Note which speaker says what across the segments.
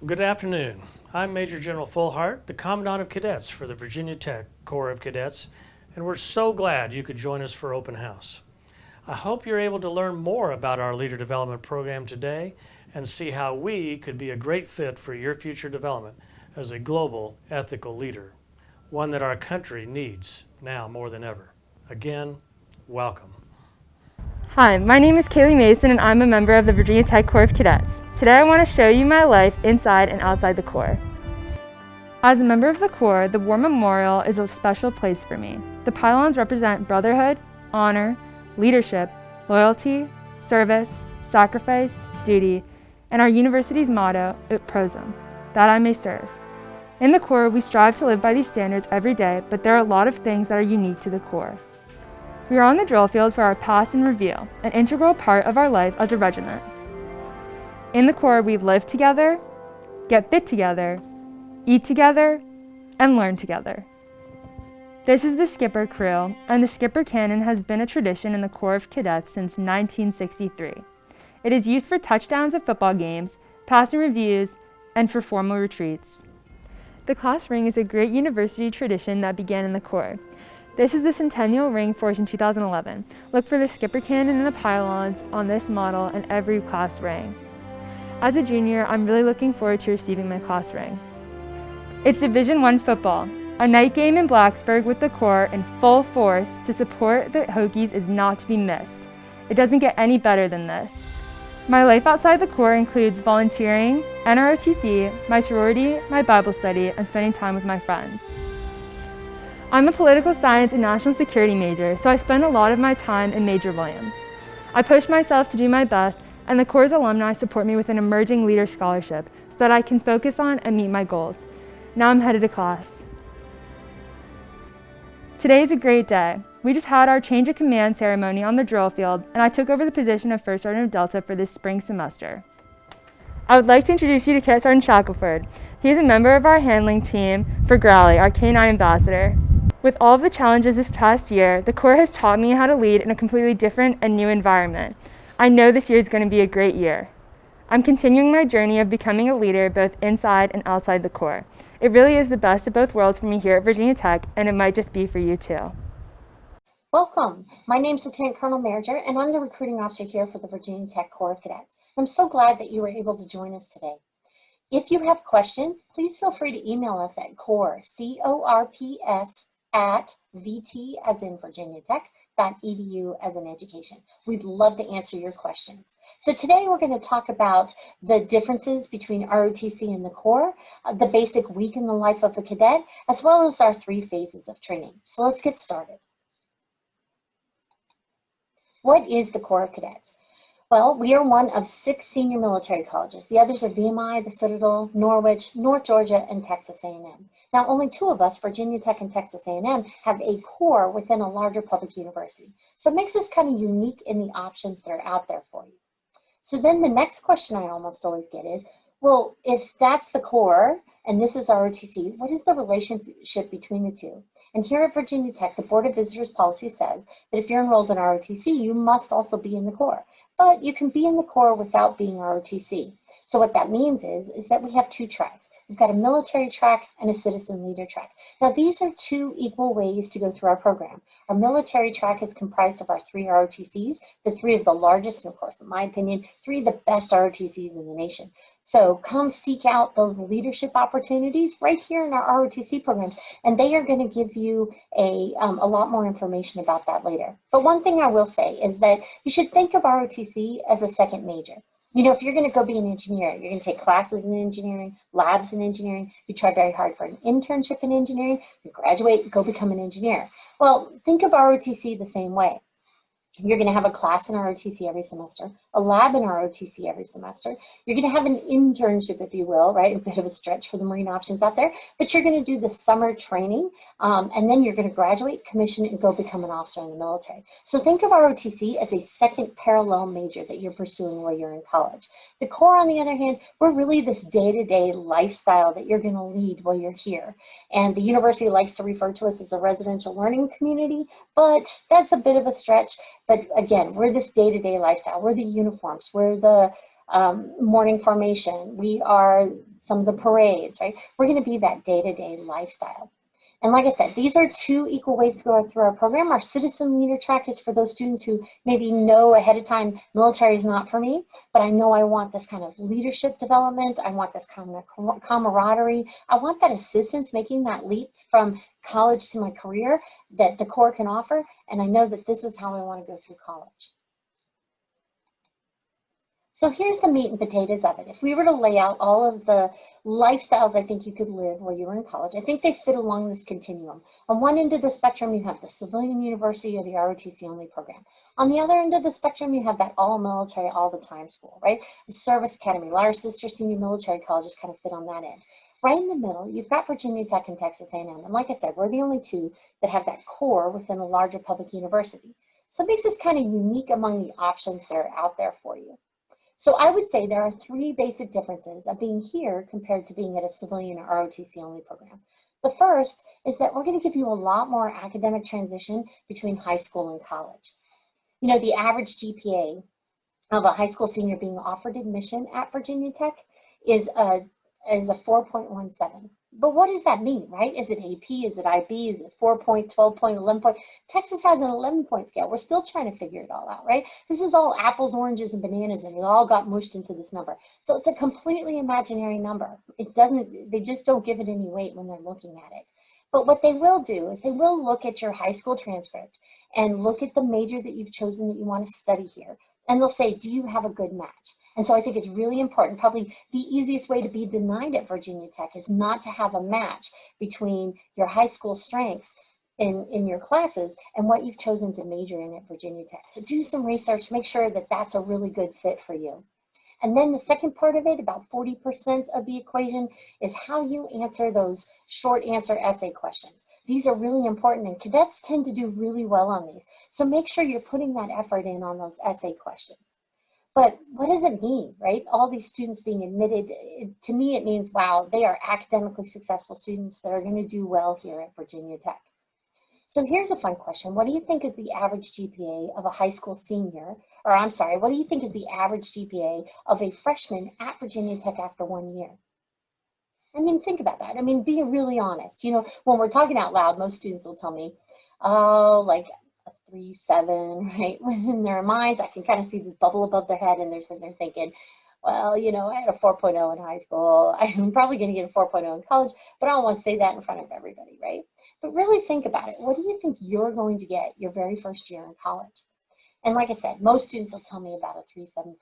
Speaker 1: Good afternoon. I'm Major General Fullhart, the Commandant of Cadets for the Virginia Tech Corps of Cadets, and we're so glad you could join us for Open House. I hope you're able to learn more about our Leader Development Program today and see how we could be a great fit for your future development as a global ethical leader, one that our country needs now more than ever. Again, welcome.
Speaker 2: Hi, my name is Kaylee Mason and I'm a member of the Virginia Tech Corps of Cadets. Today I want to show you my life inside and outside the Corps. As a member of the Corps, the War Memorial is a special place for me. The pylons represent brotherhood, honor, leadership, loyalty, service, sacrifice, duty, and our university's motto, Ut Prosum, that I may serve. In the Corps, we strive to live by these standards every day, but there are a lot of things that are unique to the Corps. We are on the drill field for our pass and review, an integral part of our life as a regiment. In the Corps, we live together, get fit together, eat together, and learn together. This is the Skipper Crew, and the Skipper Cannon has been a tradition in the Corps of Cadets since 1963. It is used for touchdowns at football games, pass and reviews, and for formal retreats. The class ring is a great university tradition that began in the Corps. This is the Centennial Ring forged in 2011. Look for the Skipper Cannon and the pylons on this model and every class ring. As a junior, I'm really looking forward to receiving my class ring. It's Division I football. A night game in Blacksburg with the Corps in full force to support the Hokies is not to be missed. It doesn't get any better than this. My life outside the Corps includes volunteering, NROTC, my sorority, my Bible study, and spending time with my friends. I'm a political science and national security major, so I spend a lot of my time in Major Williams. I push myself to do my best, and the Corps' alumni support me with an emerging leader scholarship so that I can focus on and meet my goals. Now I'm headed to class. Today is a great day. We just had our change of command ceremony on the drill field, and I took over the position of First Sergeant of Delta for this spring semester. I would like to introduce you to Cadet Sergeant Shackleford. He is a member of our handling team for Growley, our K-9 ambassador. With all of the challenges this past year, the Corps has taught me how to lead in a completely different and new environment. I know this year is going to be a great year. I'm continuing my journey of becoming a leader both inside and outside the Corps. It really is the best of both worlds for me here at Virginia Tech, and it might just be for you too.
Speaker 3: Welcome. My name is Lieutenant Colonel Merger, and I'm the recruiting officer here for the Virginia Tech Corps of Cadets. I'm so glad that you were able to join us today. If you have questions, please feel free to email us at corps, C-O-R-P-S, at VT as in Virginia Tech, .edu as in education. We'd love to answer your questions. So today we're going to talk about the differences between ROTC and the Corps, the basic week in the life of a cadet, as well as our 3 phases of training. So let's get started. What is the Corps of Cadets? Well, we are one of 6 senior military colleges. The others are VMI, the Citadel, Norwich, North Georgia, and Texas A&M. Now, only 2 of us, Virginia Tech and Texas A&M, have a Corps within a larger public university. So it makes us kind of unique in the options that are out there for you. So then the next question I almost always get is, well, if that's the Corps and this is ROTC, what is the relationship between the two? And here at Virginia Tech, the Board of Visitors policy says that if you're enrolled in ROTC, you must also be in the Corps. But you can be in the Corps without being ROTC. So what that means is that we have 2 tracks. We've got a military track and a citizen leader track. Now these are 2 equal ways to go through our program. Our military track is comprised of our 3 ROTCs, the 3 of the largest, and of course, in my opinion, 3 of the best ROTCs in the nation. So come seek out those leadership opportunities right here in our ROTC programs, and they are going to give you a lot more information about that later. But one thing I will say is that you should think of ROTC as a second major. You know, if you're going to go be an engineer, you're going to take classes in engineering, labs in engineering, you try very hard for an internship in engineering, you graduate, go become an engineer. Well, think of ROTC the same way. You're going to have a class in ROTC every semester, a lab in ROTC every semester. You're going to have an internship, if you will, right? A bit of a stretch for the Marine options out there, but you're going to do the summer training, and then you're going to graduate, commission, and go become an officer in the military. So think of ROTC as a second parallel major that you're pursuing while you're in college. The Corps, on the other hand, we're really this day-to-day lifestyle that you're going to lead while you're here. And the university likes to refer to us as a residential learning community, but that's a bit of a stretch. But again, we're this day-to-day lifestyle. We're the uniforms. We're the morning formation. We are some of the parades, right? We're going to be that day-to-day lifestyle. And like I said, these are two equal ways to go through our program. Our citizen leader track is for those students who maybe know ahead of time, military is not for me, but I know I want this kind of leadership development. I want this kind of camaraderie. I want that assistance, making that leap from college to my career that the Corps can offer. And I know that this is how I want to go through college. So here's the meat and potatoes of it. If we were to lay out all of the lifestyles I think you could live while you were in college, I think they fit along this continuum. On one end of the spectrum, you have the civilian university or the ROTC only program. On the other end of the spectrum, you have that all military, all the time school, right? The service academy, a lot of sister senior military colleges kind of fit on that end. Right in the middle, you've got Virginia Tech and Texas A&M. And like I said, we're the only two that have that core within a larger public university. So it makes this kind of unique among the options that are out there for you. So I would say there are three basic differences of being here compared to being at a civilian or ROTC only program. The first is that we're going to give you a lot more academic transition between high school and college. You know, the average GPA of a high school senior being offered admission at Virginia Tech is a 4.17. But what does that mean, right? Is it AP? Is it IB? Is it 4 point, 12 point, 11 point? Texas has an 11-point scale. We're still trying to figure it all out, right? This is all apples, oranges, and bananas, and it all got mushed into this number. So it's a completely imaginary number. They just don't give it any weight when they're looking at it. But what they will do is they will look at your high school transcript and look at the major that you've chosen that you want to study here. And they'll say, do you have a good match? And so I think it's really important. Probably the easiest way to be denied at Virginia Tech is not to have a match between your high school strengths in your classes and what you've chosen to major in at Virginia Tech. So do some research, make sure that that's a really good fit for you. And then the second part of it, about 40% of the equation, is how you answer those short answer essay questions. These are really important, and cadets tend to do really well on these. So make sure you're putting that effort in on those essay questions. But what does it mean, right? All these students being admitted, to me it means, wow, they are academically successful students that are going to do well here at Virginia Tech. So here's a fun question. What do you think is the average GPA of a high school senior, or I'm sorry, what do you think is the average GPA of a freshman at Virginia Tech after 1 year? I mean, think about that. I mean, be really honest. You know, when we're talking out loud, most students will tell me, oh, like 3.7, right? In their minds, I can kind of see this bubble above their head, and they're sitting there thinking, well, you know, I had a 4.0 in high school. I'm probably going to get a 4.0 in college, but I don't want to say that in front of everybody, right? But really think about it. What do you think you're going to get your very first year in college? And like I said, most students will tell me about a 3.75.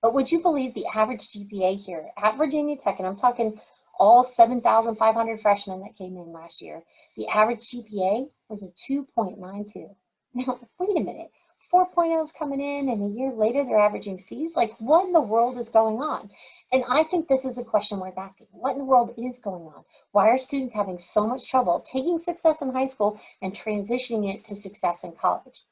Speaker 3: But would you believe the average GPA here at Virginia Tech, and I'm talking all 7,500 freshmen that came in last year, the average GPA was a 2.92. Now, wait a minute, 4.0s coming in and a year later they're averaging C's? Like, what in the world is going on? And I think this is a question worth asking. What in the world is going on? Why are students having so much trouble taking success in high school and transitioning it to success in college?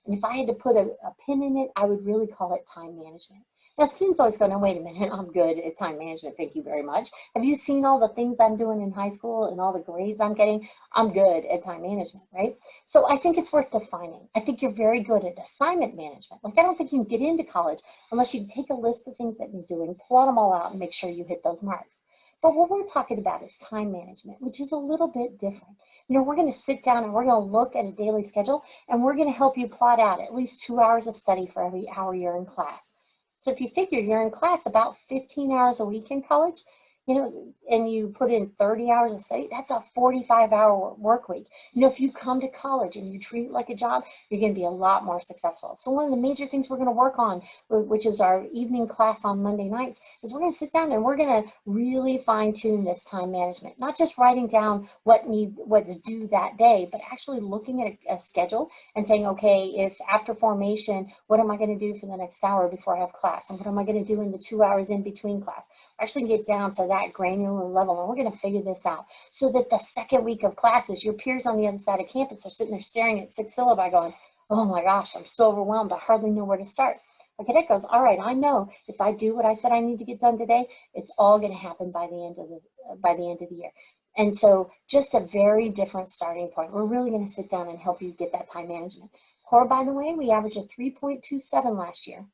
Speaker 3: And if I had to put a pin in it, I would really call it time management. Now, students always go, no, wait a minute, I'm good at time management, thank you very much. Have you seen all the things I'm doing in high school and all the grades I'm getting? I'm good at time management, right? So I think it's worth defining. I think you're very good at assignment management. Like, I don't think you can get into college unless you take a list of things that you're doing, plot them all out, and make sure you hit those marks. But what we're talking about is time management, which is a little bit different. You know, we're going to sit down and we're going to look at a daily schedule, and we're going to help you plot out at least 2 hours of study for every hour you're in class. So if you figure you're in class about 15 hours a week in college, you know, and you put in 30 hours of study, that's a 45-hour work week. You know, if you come to college and you treat it like a job, you're going to be a lot more successful. So one of the major things we're going to work on, which is our evening class on Monday nights, is we're going to sit down and we're going to really fine-tune this time management. Not just writing down what's due that day, but actually looking at a schedule and saying, okay, if after formation, what am I going to do for the next hour before I have class? And what am I going to do in the 2 hours in between class? Actually get down to that granular level, and we're going to figure this out so that the second week of classes, your peers on the other side of campus are sitting there staring at 6 syllabi going, oh my gosh, I'm so overwhelmed, I hardly know where to start. A cadet goes, all right, I know if I do what I said I need to get done today, it's all going to happen by the end of the year. And so just a very different starting point. We're really going to sit down and help you get that time management. Core, by the way, we averaged a 3.27 last year.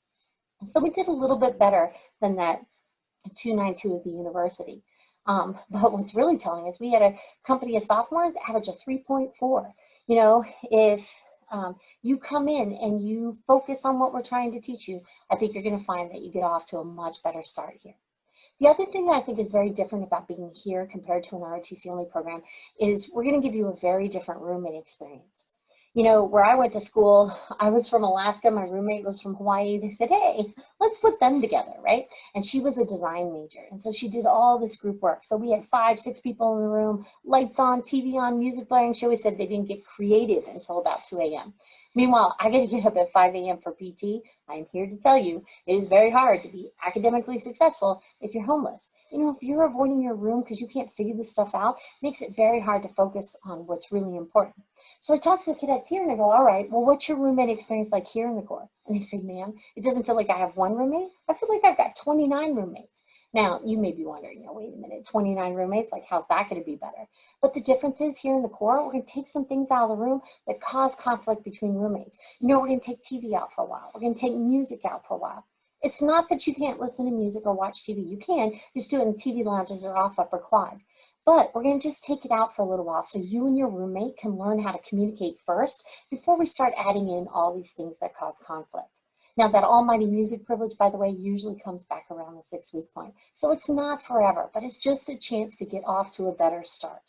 Speaker 3: So we did a little bit better than that 292 of the university. But what's really telling is we had a company of sophomores average a 3.4. You know, if you come in and you focus on what we're trying to teach you, I think you're going to find that you get off to a much better start here. The other thing that I think is very different about being here compared to an ROTC only program is we're going to give you a very different roommate experience. You know, where I went to school, I was from Alaska, my roommate was from Hawaii. They said, hey, let's put them together, right? And she was a design major. And so she did all this group work. So we had 5, 6 people in the room, lights on, TV on, music playing. She always said they didn't get creative until about 2 a.m. Meanwhile, I got to get up at 5 a.m. for PT. I'm here to tell you, it is very hard to be academically successful if you're homeless. You know, if you're avoiding your room because you can't figure this stuff out, it makes it very hard to focus on what's really important. So I talked to the cadets here and I go, all right, well, what's your roommate experience like here in the Corps? And they say, ma'am, it doesn't feel like I have one roommate. I feel like I've got 29 roommates. Now, you may be wondering, wait a minute, 29 roommates, like how's that going to be better? But the difference is here in the Corps, we're going to take some things out of the room that cause conflict between roommates. You know, we're going to take TV out for a while. We're going to take music out for a while. It's not that you can't listen to music or watch TV. You can, just do it in the TV lounges or off upper quad. But we're going to just take it out for a little while so you and your roommate can learn how to communicate first before we start adding in all these things that cause conflict. Now, that almighty music privilege, by the way, usually comes back around the 6-week point. So it's not forever, but it's just a chance to get off to a better start.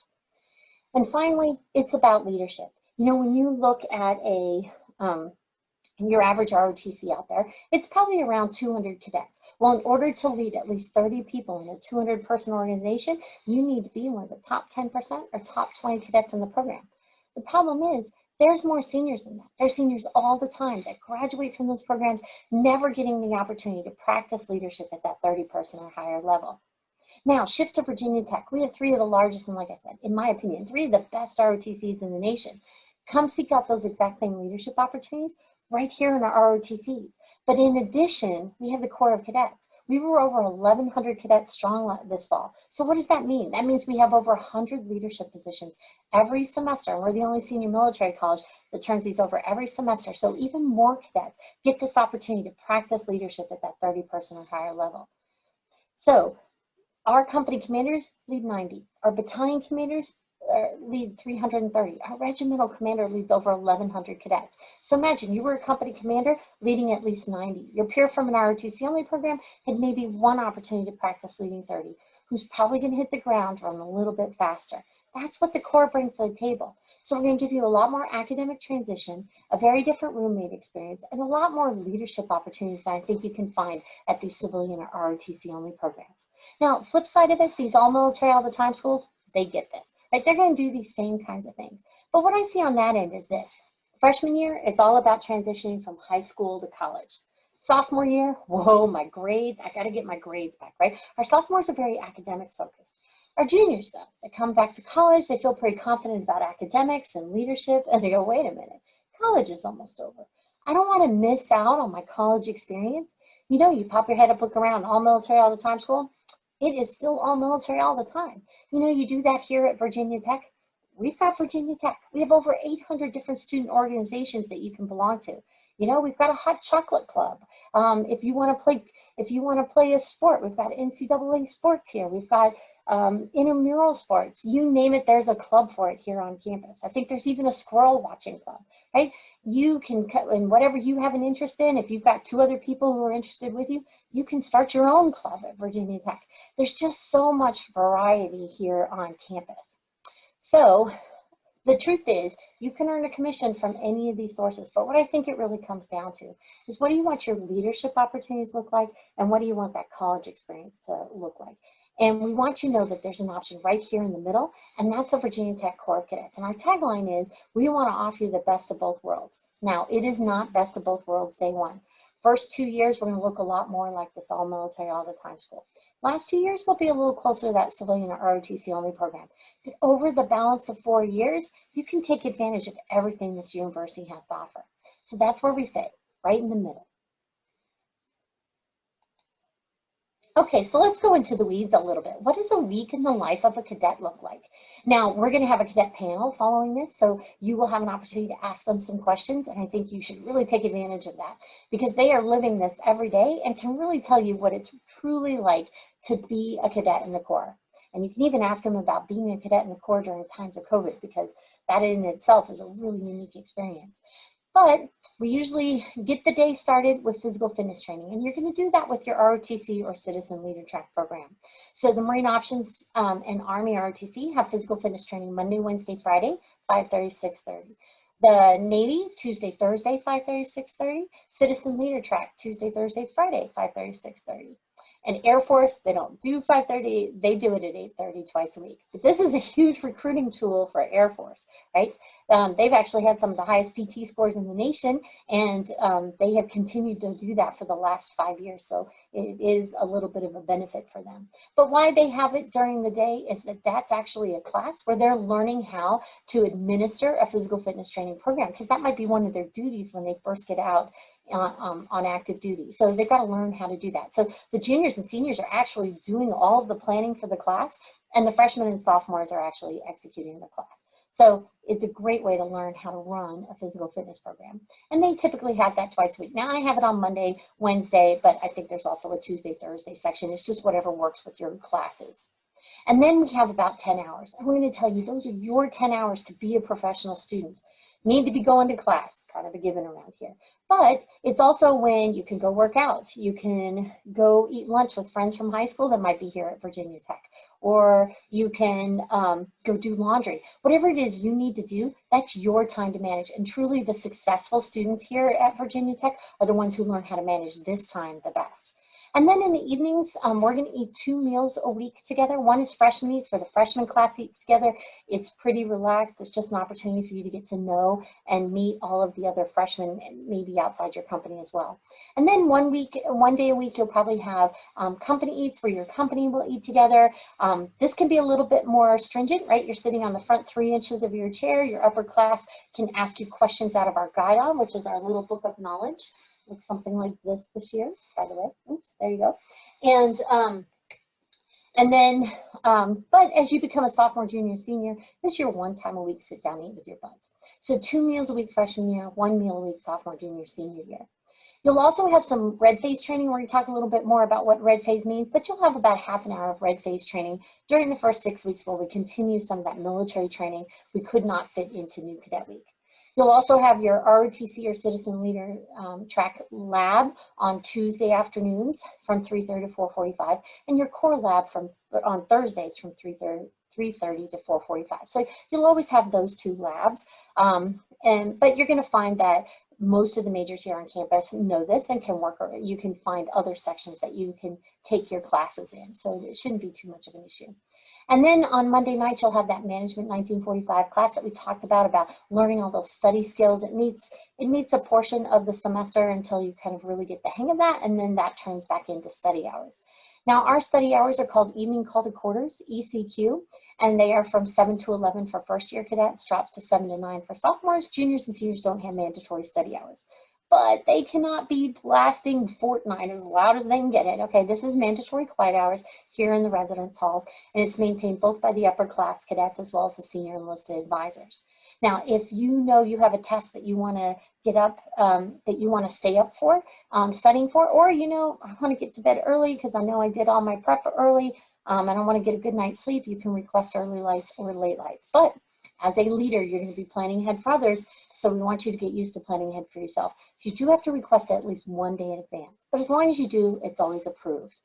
Speaker 3: And finally, it's about leadership. You know, when you look at your average ROTC out there, it's probably around 200 cadets. Well, in order to lead at least 30 people in a 200-person organization, you need to be one of the top 10% or top 20 cadets in the program. The problem is, there's more seniors than that. There's seniors all the time that graduate from those programs, never getting the opportunity to practice leadership at that 30-person or higher level. Now, shift to Virginia Tech. We have 3 of the largest, and like I said, in my opinion, 3 of the best ROTCs in the nation. Come seek out those exact same leadership opportunities right here in our ROTCs. But in addition, we have the Corps of Cadets. We were over 1,100 cadets strong this fall. So what does that mean? That means we have over 100 leadership positions every semester. We're the only senior military college that turns these over every semester. So even more cadets get this opportunity to practice leadership at that 30-person or higher level. So our company commanders lead 90. Our battalion commanders lead 330. Our regimental commander leads over 1,100 cadets. So imagine you were a company commander leading at least 90. Your peer from an ROTC only program had maybe one opportunity to practice leading 30, who's probably going to hit the ground run a little bit faster. That's what the Corps brings to the table. So we're going to give you a lot more academic transition, a very different roommate experience, and a lot more leadership opportunities that I think you can find at these civilian or ROTC only programs. Now, flip side of it, these all military all the time schools, they get this, right? They're going to do these same kinds of things. But what I see on that end is this. Freshman year, it's all about transitioning from high school to college. Sophomore year, whoa, my grades, I got to get my grades back, right? Our sophomores are very academics focused. Our juniors, though, they come back to college, they feel pretty confident about academics and leadership, and they go, wait a minute, college is almost over. I don't want to miss out on my college experience. You know, you pop your head up, look around, all military all the time school, it is still all military all the time. You know, you do that here at Virginia Tech. We've got Virginia Tech. We have over 800 different student organizations that you can belong to. You know, we've got a hot chocolate club. If you want to play a sport, we've got NCAA sports here. We've got intramural sports. You name it, there's a club for it here on campus. I think there's even a squirrel watching club, right? You can, in whatever you have an interest in, if you've got 2 other people who are interested with you, you can start your own club at Virginia Tech. There's just so much variety here on campus. So the truth is, you can earn a commission from any of these sources, but what I think it really comes down to is, what do you want your leadership opportunities to look like, and what do you want that college experience to look like? And we want you to know that there's an option right here in the middle, and that's the Virginia Tech Corps of Cadets. And our tagline is, we want to offer you the best of both worlds. Now, it is not best of both worlds day one. First 2 years, we're going to look a lot more like this all military all the time school. Last 2 years, we'll be a little closer to that civilian or ROTC only program. But over the balance of 4 years, you can take advantage of everything this university has to offer. So that's where we fit, right in the middle. Okay, so let's go into the weeds a little bit. What does a week in the life of a cadet look like? Now, we're going to have a cadet panel following this, so you will have an opportunity to ask them some questions, and I think you should really take advantage of that because they are living this every day and can really tell you what it's truly like to be a cadet in the Corps. And you can even ask them about being a cadet in the Corps during times of COVID because that in itself is a really unique experience. But we usually get the day started with physical fitness training, and you're going to do that with your ROTC or Citizen Leader Track program. So the Marine Options and Army ROTC have physical fitness training Monday, Wednesday, Friday, 5:30, 6:30. The Navy, Tuesday, Thursday, 5:30, 6:30. Citizen Leader Track, Tuesday, Thursday, Friday, 5:30, 6:30. And Air Force, they don't do 5:30, they do it at 8:30 twice a week. But this is a huge recruiting tool for Air Force, right? They've actually had some of the highest PT scores in the nation, and they have continued to do that for the last 5 years. So it is a little bit of a benefit for them. But why they have it during the day is that that's actually a class where they're learning how to administer a physical fitness training program, because that might be one of their duties when they first get out on active duty. So they've got to learn how to do that. So the juniors and seniors are actually doing all of the planning for the class, and the freshmen and sophomores are actually executing the class. So it's a great way to learn how to run a physical fitness program. And they typically have that twice a week. Now I have it on Monday, Wednesday, but I think there's also a Tuesday, Thursday section. It's just whatever works with your classes. And then we have about 10 hours. I'm going to tell you, those are your 10 hours to be a professional student. Need to be going to class, kind of a given around here. But it's also when you can go work out. You can go eat lunch with friends from high school that might be here at Virginia Tech. Or you can go do laundry. Whatever it is you need to do, that's your time to manage. And truly the successful students here at Virginia Tech are the ones who learn how to manage this time the best. And then in the evenings, we're going to eat 2 meals a week together. One is freshman eats, where the freshman class eats together. It's pretty relaxed. It's just an opportunity for you to get to know and meet all of the other freshmen, maybe outside your company as well. And then one day a week, you'll probably have company eats where your company will eat together. This can be a little bit more stringent, right? You're sitting on the front 3 inches of your chair. Your upper class can ask you questions out of our guide-on, which is our little book of knowledge. Looks something like this year, by the way. Oops, there you go. And then, but as you become a sophomore, junior, senior, this year, 1 time a week, sit down and eat with your buds. So 2 meals a week freshman year, 1 meal a week sophomore, junior, senior year. You'll also have some red phase training. We're going to talk a little bit more about what red phase means, but you'll have about half an hour of red phase training during the first 6 weeks while we continue some of that military training we could not fit into New Cadet Week. You'll also have your ROTC or Citizen Leader Track lab on Tuesday afternoons from 3:30 to 4:45, and your core lab on Thursdays from 3:30 to 4:45. So you'll always have those 2 labs, but you're going to find that most of the majors here on campus know this and can work, or you can find other sections that you can take your classes in. So it shouldn't be too much of an issue. And then on Monday night, you'll have that Management 1945 class that we talked about learning all those study skills. It meets a portion of the semester until you kind of really get the hang of that, and then that turns back into study hours. Now, our study hours are called Evening Call to Quarters, ECQ, and they are from 7 to 11 for first-year cadets, drops to 7 to 9 for sophomores. Juniors and seniors don't have mandatory study hours, but they cannot be blasting Fortnite as loud as they can get it. Okay, this is mandatory quiet hours here in the residence halls, and it's maintained both by the upper class cadets as well as the senior enlisted advisors. Now, if you know you have a test that you want to get up, that you want to stay up for, studying for, or I want to get to bed early because I know I did all my prep early, and I want to get a good night's sleep, you can request early lights or late lights. But as a leader, you're going to be planning ahead for others, so we want you to get used to planning ahead for yourself. So you do have to request at least 1 day in advance, but as long as you do, it's always approved.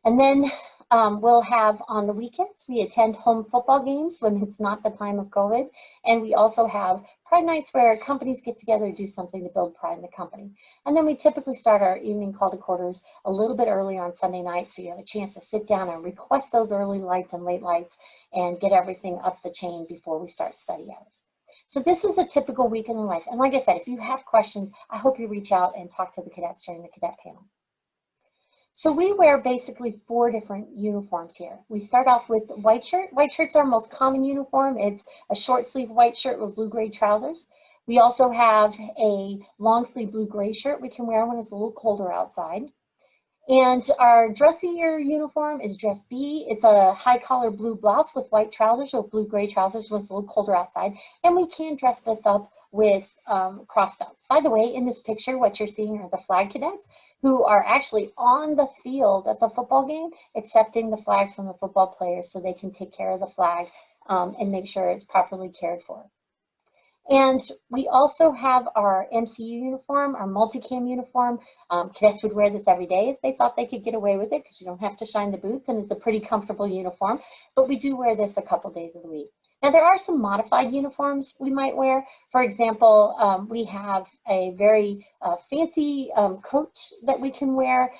Speaker 3: And then we'll have on the weekends, we attend home football games when it's not the time of COVID, and we also have Pride nights where companies get together to do something to build pride in the company. And then we typically start our evening call to quarters a little bit early on Sunday night, so you have a chance to sit down and request those early lights and late lights and get everything up the chain before we start study hours. So this is a typical week in the life. And like I said, if you have questions, I hope you reach out and talk to the cadets during the cadet panel. So we wear basically 4 different uniforms here. We start off with white shirt. White shirt's our most common uniform. It's a short sleeve white shirt with blue-gray trousers. We also have a long sleeve blue-gray shirt we can wear when it's a little colder outside. And our dressier uniform is dress B. It's a high collar blue blouse with white trousers or blue-gray trousers when it's a little colder outside. And we can dress this up with cross belts. By the way, in this picture, what you're seeing are the flag cadets who are actually on the field at the football game, accepting the flags from the football players so they can take care of the flag and make sure it's properly cared for. And we also have our MCU uniform, our multicam uniform. Cadets would wear this every day if they thought they could get away with it because you don't have to shine the boots and it's a pretty comfortable uniform, but we do wear this a couple days of the week. Now there are some modified uniforms we might wear. For example, we have a very fancy coat that we can wear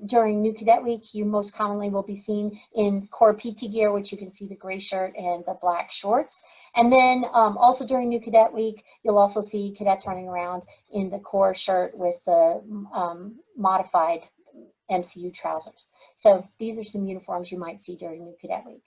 Speaker 3: during New Cadet Week. You most commonly will be seen in Corps PT gear, which you can see the gray shirt and the black shorts. And then also during New Cadet Week, you'll also see cadets running around in the Corps shirt with the modified MCU trousers. So these are some uniforms you might see during New Cadet Week.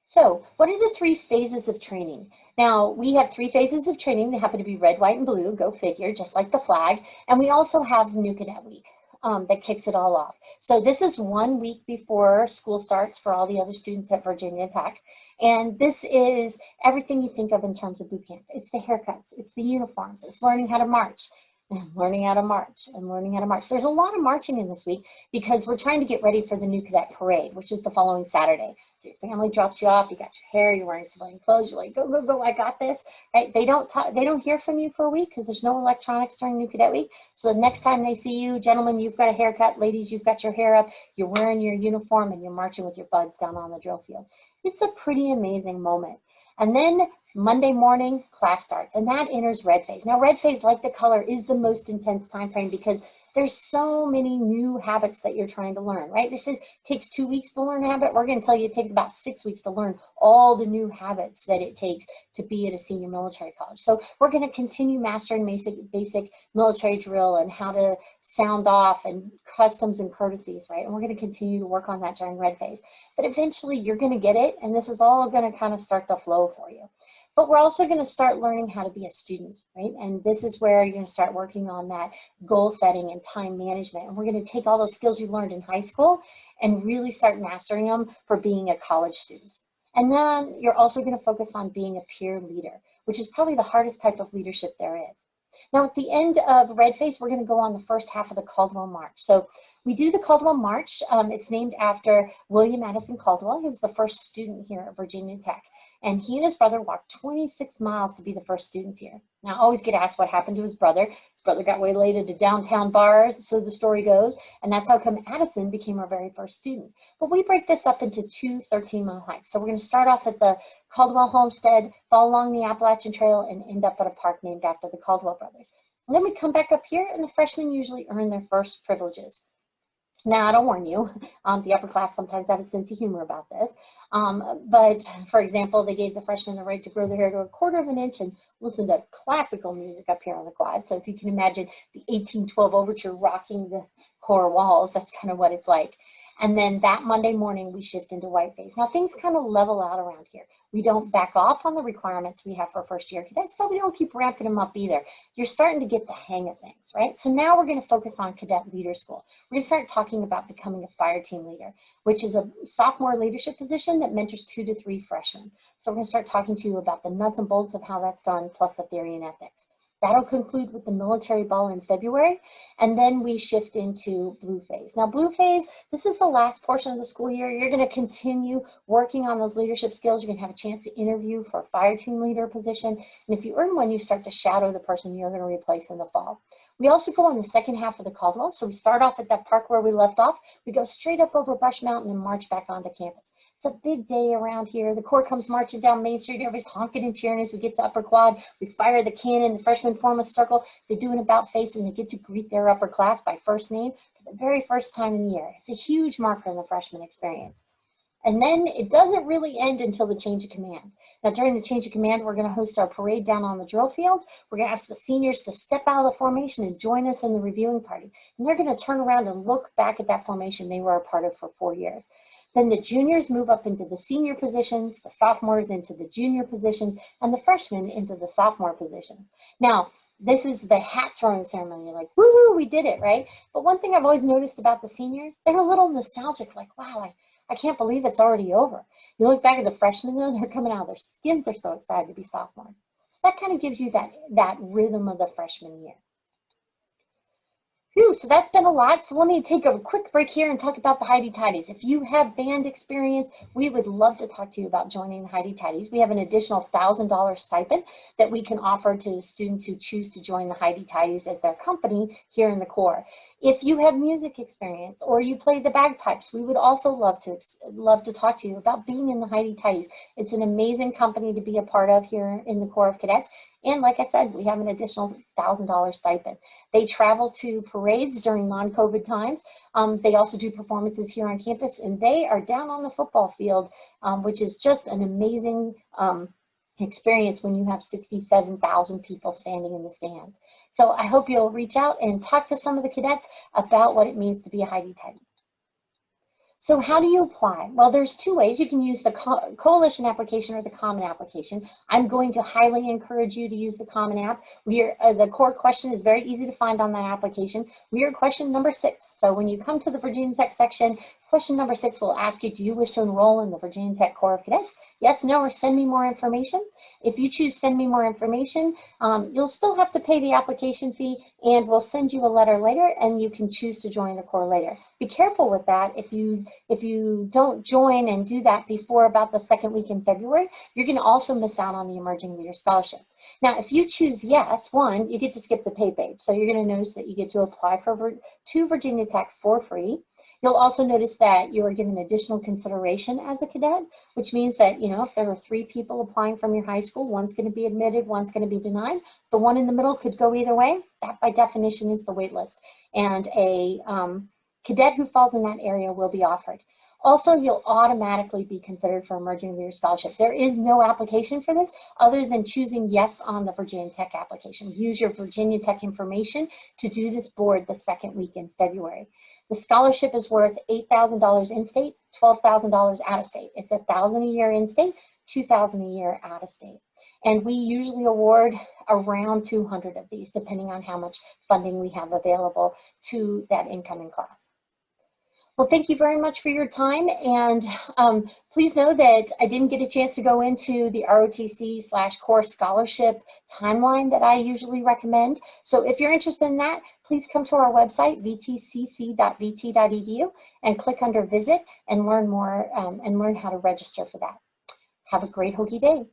Speaker 3: So what are the 3 phases of training? Now, we have 3 phases of training. They happen to be red, white, and blue, go figure, just like the flag. And we also have New Cadet Week that kicks it all off. So this is 1 week before school starts for all the other students at Virginia Tech. And this is everything you think of in terms of boot camp. It's the haircuts, it's the uniforms, it's learning how to march. And learning how to march and learning how to march. There's a lot of marching in this week because we're trying to get ready for the New Cadet Parade, which is the following Saturday. So your family drops you off, you got your hair, you're wearing civilian clothes, you're like, go, go, go, I got this, right? They don't hear from you for a week because there's no electronics during New Cadet Week. So the next time they see you, gentlemen, you've got a haircut, ladies, you've got your hair up, you're wearing your uniform and you're marching with your buds down on the drill field. It's a pretty amazing moment. And then Monday morning, class starts, and that enters red phase. Now, red phase, like the color, is the most intense time frame because there's so many new habits that you're trying to learn, right? This takes 2 weeks to learn a habit. We're going to tell you it takes about 6 weeks to learn all the new habits that it takes to be at a senior military college. So we're going to continue mastering basic military drill and how to sound off and customs and courtesies, right? And we're going to continue to work on that during red phase. But eventually you're going to get it, and this is all going to kind of start to flow for you. But we're also going to start learning how to be a student, right? And this is where you're going to start working on that goal setting and time management. And we're going to take all those skills you learned in high school and really start mastering them for being a college student. And then you're also going to focus on being a peer leader, which is probably the hardest type of leadership there is. Now, at the end of red phase, we're going to go on the first half of the Caldwell March. So we do the Caldwell March. It's named after William Addison Caldwell. He was the first student here at Virginia Tech. And he and his brother walked 26 miles to be the first students here. Now, I always get asked what happened to his brother. His brother got waylaid at a downtown bar, so the story goes. And that's how come Addison became our very first student. But we break this up into 2 13-mile hikes. So we're going to start off at the Caldwell Homestead, follow along the Appalachian Trail, and end up at a park named after the Caldwell brothers. And then we come back up here, and the freshmen usually earn their first privileges. Now, I don't warn you, the upper class sometimes have a sense of humor about this. But for example, they gave the freshmen the right to grow their hair to a 1/4 of an inch and listen to classical music up here on the quad. So if you can imagine the 1812 overture rocking the Corps walls, that's kind of what it's like. And then that Monday morning, we shift into white phase. Now things kind of level out around here. We don't back off on the requirements we have for first year cadets, but we don't keep ramping them up either. You're starting to get the hang of things, right? So now we're going to focus on cadet leader school. We're going to start talking about becoming a fire team leader, which is a sophomore leadership position that mentors 2 to 3 freshmen. So we're going to start talking to you about the nuts and bolts of how that's done, plus the theory and ethics. That'll conclude with the military ball in February, and then we shift into blue phase. Now, blue phase, this is the last portion of the school year. You're going to continue working on those leadership skills. You're going to have a chance to interview for a fire team leader position, and if you earn one, you start to shadow the person you're going to replace in the fall. We also go on the second half of the Caldwell, so we start off at that park where we left off. We go straight up over Brush Mountain and march back onto campus. It's a big day around here. The Corps comes marching down Main Street. Everybody's honking and cheering as we get to Upper Quad. We fire the cannon. The freshmen form a circle. They do an about face, and they get to greet their upper class by first name for the very first time in the year. It's a huge marker in the freshman experience. And then it doesn't really end until the change of command. Now, during the change of command, we're going to host our parade down on the drill field. We're going to ask the seniors to step out of the formation and join us in the reviewing party. And they're going to turn around and look back at that formation they were a part of for 4 years. Then the juniors move up into the senior positions, the sophomores into the junior positions, and the freshmen into the sophomore positions. Now, this is the hat throwing ceremony. You're like, woohoo, we did it, right? But one thing I've always noticed about the seniors, they're a little nostalgic, like, wow, I can't believe it's already over. You look back at the freshmen, though, they're coming out, their skins are so excited to be sophomores. So that kind of gives you that rhythm of the freshman year. Phew, so that's been a lot. So let me take a quick break here and talk about the Heidi Tidies. If you have band experience, we would love to talk to you about joining the Heidi Tidies. We have an additional $1,000 stipend that we can offer to students who choose to join the Heidi Tidies as their company here in the Corps. If you have music experience or you play the bagpipes, we would also love to talk to you about being in the Heidi Tidies. It's an amazing company to be a part of here in the Corps of Cadets. And like I said, we have an additional $1,000 stipend. They travel to parades during non-COVID times. They also do performances here on campus, and they are down on the football field, which is just an amazing experience when you have 67,000 people standing in the stands. So I hope you'll reach out and talk to some of the cadets about what it means to be a Heidi Tidy. So how do you apply? Well, there's two ways. You can use the coalition application or the common application. I'm going to highly encourage you to use the common app. The core question is very easy to find on that application. We are question number 6. So when you come to the Virginia Tech section, question number 6 will ask you, do you wish to enroll in the Virginia Tech Corps of Cadets? Yes, no, or send me more information. If you choose send me more information, you'll still have to pay the application fee, and we'll send you a letter later, and you can choose to join the Corps later. Be careful with that. If you don't join and do that before about the second week in February, you're going to also miss out on the Emerging Leader Scholarship. Now, if you choose yes, one, you get to skip the pay page. So you're going to notice that you get to apply to Virginia Tech for free. You'll also notice that you are given additional consideration as a cadet, which means that, you know, if there are 3 people applying from your high school, one's going to be admitted, one's going to be denied. The one in the middle could go either way. That, by definition, is the wait list. And a cadet who falls in that area will be offered. Also, you'll automatically be considered for Emerging Leader Scholarship. There is no application for this other than choosing yes on the Virginia Tech application. Use your Virginia Tech information to do this board the second week in February. The scholarship is worth $8,000 in-state, $12,000 out-of-state. It's $1,000 a year in-state, $2,000 a year out-of-state. And we usually award around 200 of these, depending on how much funding we have available to that incoming class. Well, thank you very much for your time. And please know that I didn't get a chance to go into the ROTC/Corps scholarship timeline that I usually recommend. So if you're interested in that, please come to our website, vtcc.vt.edu, and click under visit and learn more and learn how to register for that. Have a great Hokie Day.